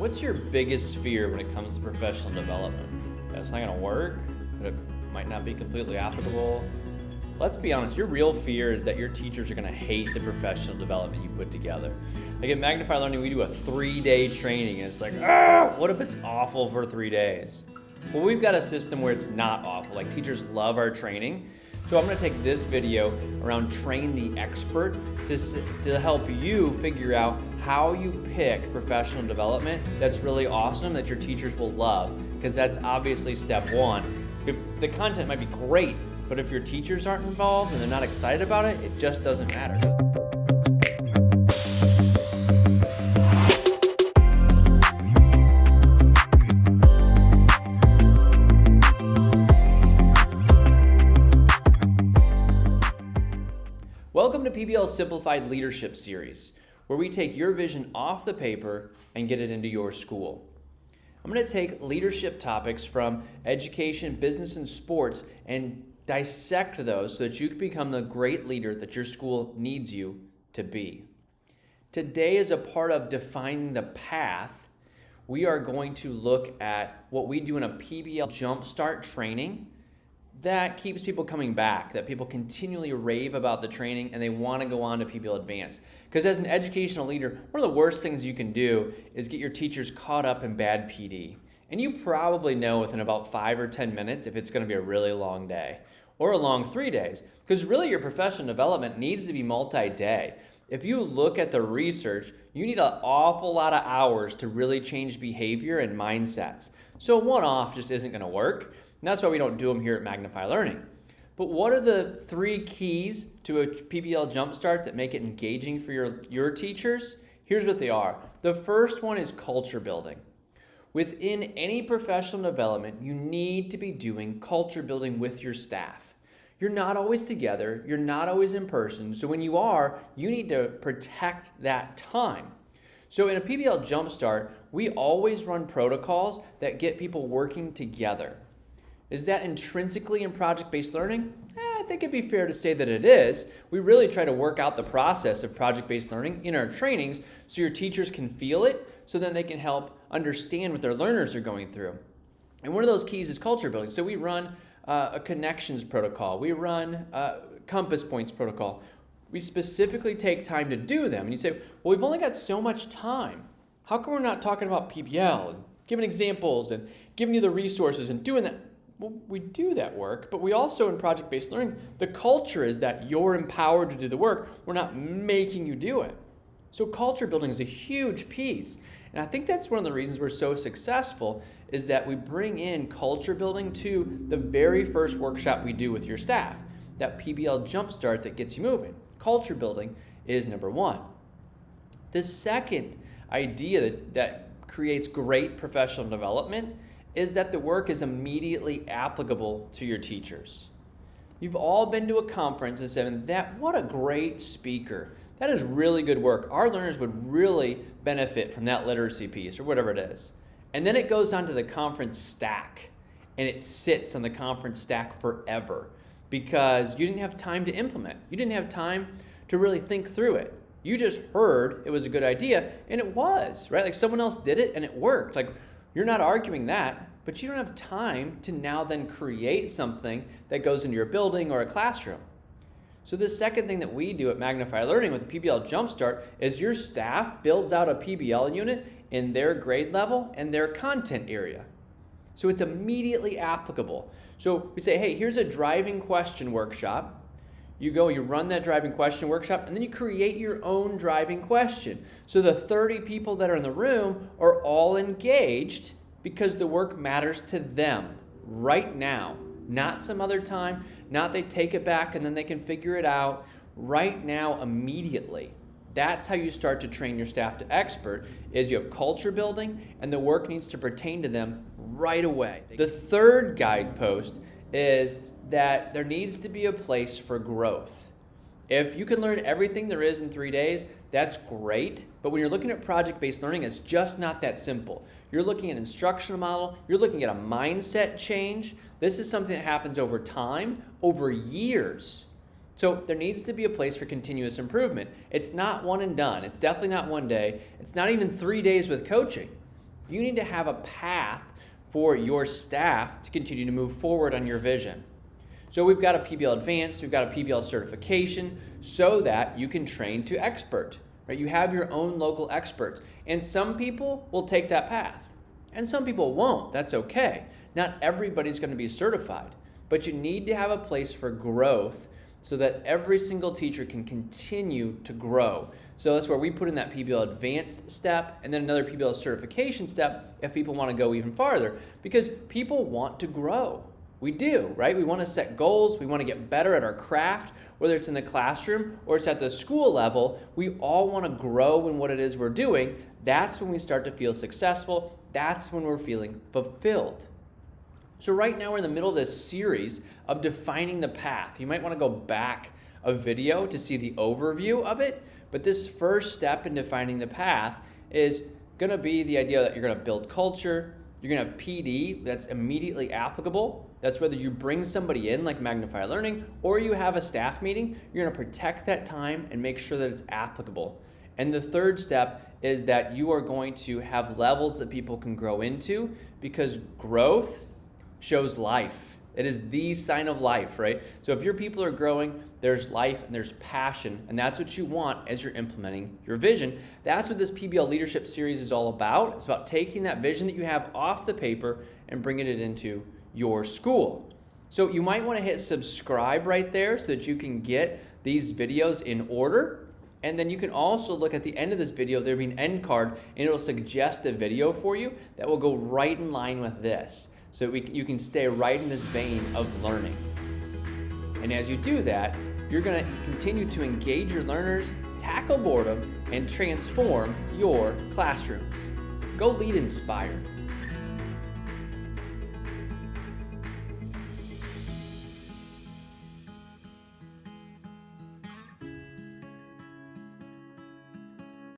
What's your biggest fear when it comes to professional development? That it's not going to work? That it might not be completely applicable? Let's be honest, your real fear is that your teachers are going to hate the professional development you put together. Like at Magnify Learning, we do a 3-day training, and it's like, what if it's awful for 3 days? Well, we've got a system where it's not awful. Like, teachers love our training. So I'm going to take this video around Train the Expert to help you figure out how you pick professional development that's really awesome, that your teachers will love, because that's obviously step one. If the content might be great, but if your teachers aren't involved and they're not excited about it, it just doesn't matter. Welcome to PBL Simplified Leadership Series, where we take your vision off the paper and get it into your school. I'm going to take leadership topics from education, business, and sports and dissect those so that you can become the great leader that your school needs you to be. Today, as a part of defining the path, we are going to look at what we do in a PBL Jumpstart Training that keeps people coming back, that people continually rave about the training and they want to go on to PBL Advanced. Because as an educational leader, one of the worst things you can do is get your teachers caught up in bad PD. And you probably know within about 5 or 10 minutes if it's going to be a really long day or a long 3 days. Because really your professional development needs to be multi-day. If you look at the research, you need an awful lot of hours to really change behavior and mindsets. So one-off just isn't going to work. And that's why we don't do them here at Magnify Learning. But what are the 3 keys to a PBL Jumpstart that make it engaging for your teachers? Here's what they are. The first one is culture building. Within any professional development, you need to be doing culture building with your staff. You're not always together. You're not always in person. So when you are, you need to protect that time. So in a PBL Jumpstart, we always run protocols that get people working together. Is that intrinsically in project-based learning? I think it'd be fair to say that it is. We really try to work out the process of project-based learning in our trainings so your teachers can feel it, so then they can help understand what their learners are going through. And one of those keys is culture building. So we run a connections protocol. We run a compass points protocol. We specifically take time to do them. And you say, well, we've only got so much time. How come we're not talking about PBL and giving examples and giving you the resources and doing that? Well, we do that work, but we also, in project-based learning, the culture is that you're empowered to do the work. We're not making you do it. So culture building is a huge piece. And I think that's one of the reasons we're so successful is that we bring in culture building to the very first workshop we do with your staff, that PBL Jumpstart that gets you moving. Culture building is number one. The second idea that creates great professional development is that the work is immediately applicable to your teachers. You've all been to a conference and said, what a great speaker. That is really good work. Our learners would really benefit from that literacy piece or whatever it is. And then it goes onto the conference stack and it sits on the conference stack forever because you didn't have time to implement. You didn't have time to really think through it. You just heard it was a good idea and it was, right? Like someone else did it and it worked. Like, you're not arguing that, but you don't have time to now then create something that goes into your building or a classroom. So the second thing that we do at Magnify Learning with the PBL Jumpstart is your staff builds out a PBL unit in their grade level and their content area. So it's immediately applicable. So we say, hey, here's a driving question workshop. You go, you run that driving question workshop, and then you create your own driving question. So the 30 people that are in the room are all engaged because the work matters to them right now, not some other time, not they take it back and then they can figure it out right now, immediately. That's how you start to train your staff to expert, is you have culture building and the work needs to pertain to them right away. The third guidepost is that there needs to be a place for growth. If you can learn everything there is in 3 days, that's great. But when you're looking at project-based learning, it's just not that simple. You're looking at an instructional model. You're looking at a mindset change. This is something that happens over time, over years. So there needs to be a place for continuous improvement. It's not one and done. It's definitely not one day. It's not even 3 days with coaching. You need to have a path for your staff to continue to move forward on your vision. So we've got a PBL Advanced, we've got a PBL certification so that you can train to expert, right? You have your own local experts, and some people will take that path and some people won't. That's okay. Not everybody's going to be certified, but you need to have a place for growth so that every single teacher can continue to grow. So that's where we put in that PBL Advanced step and then another PBL certification step if people want to go even farther, because people want to grow. We do, right? We want to set goals. We want to get better at our craft, whether it's in the classroom or it's at the school level. We all want to grow in what it is we're doing. That's when we start to feel successful. That's when we're feeling fulfilled. So right now we're in the middle of this series of defining the path. You might want to go back a video to see the overview of it, but this first step in defining the path is going to be the idea that you're going to build culture. You're going to have PD that's immediately applicable. That's whether you bring somebody in like Magnify Learning or you have a staff meeting, you're going to protect that time and make sure that it's applicable. And the third step is that you are going to have levels that people can grow into, because growth shows life. It is the sign of life, right? So if your people are growing, there's life and there's passion, and that's what you want as you're implementing your vision. That's what this PBL Leadership Series is all about. It's about taking that vision that you have off the paper and bringing it into your school. So you might want to hit subscribe right there so that you can get these videos in order. And then you can also look at the end of this video, there'll be an end card, and it'll suggest a video for you that will go right in line with this. So you can stay right in this vein of learning. And as you do that, you're going to continue to engage your learners, tackle boredom, and transform your classrooms. Go lead inspired.